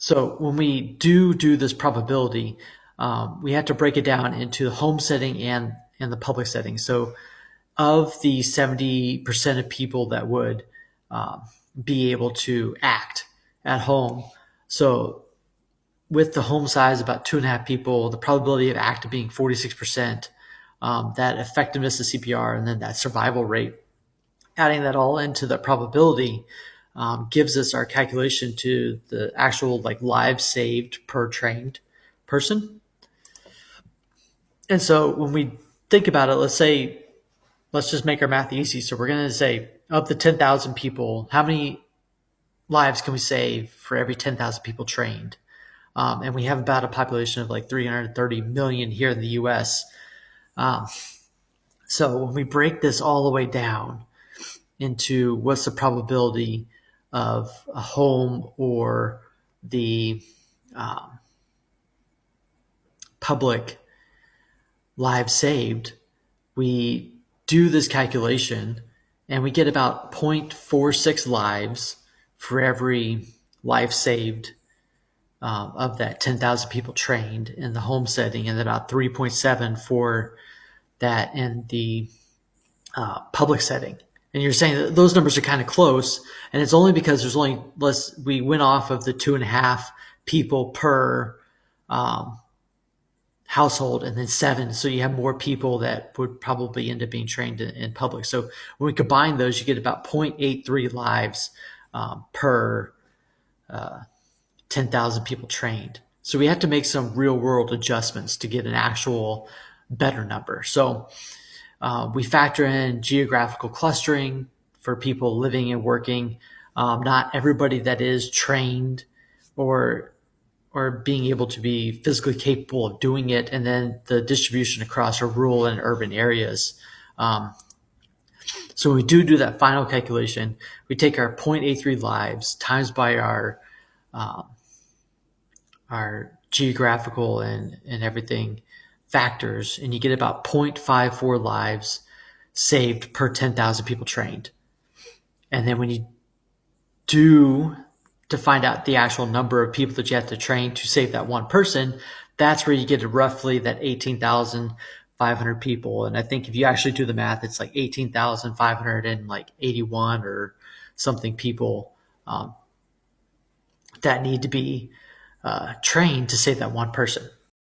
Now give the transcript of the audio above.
So when we do this probability, we have to break it down into the home setting and the public setting. So of the 70% of people that would um, be able to act at home, so with the home size about 2.5 people, the probability of ACT being 46%, that effectiveness of CPR, and then that survival rate, adding that all into the probability gives us our calculation to the actual like lives saved per trained person. And so when we think about it, let's just make our math easy. So we're going to say of the 10,000 people, how many lives can we save for every 10,000 people trained? And we have about a population of like 330 million here in the US. Um, so when we break this all the way down into what's the probability of a home or the um, public lives saved, we do this calculation and we get about 0.46 lives for every life saved of that 10,000 people trained in the home setting, and about 3.7 for that in the public setting. And you're saying that those numbers are kind of close, and it's only because there's only less. We went off of the 2.5 people per um, household, and then 7. So you have more people that would probably end up being trained in public. So when we combine those, you get about 0.83 lives per 10,000 people trained. So we have to make some real world adjustments to get an actual better number. So we factor in geographical clustering for people living and working. Not everybody that is trained or being able to be physically capable of doing it, and then the distribution across our rural and urban areas. So when we do that final calculation, we take our 0.83 lives times by our geographical and everything factors, and you get about 0.54 lives saved per 10,000 people trained. And then when you do to find out the actual number of people that you have to train to save that one person, that's where you get to roughly that 18,500 people. And I think if you actually do the math, it's like 18,581 or something people that need to be trained to save that one person.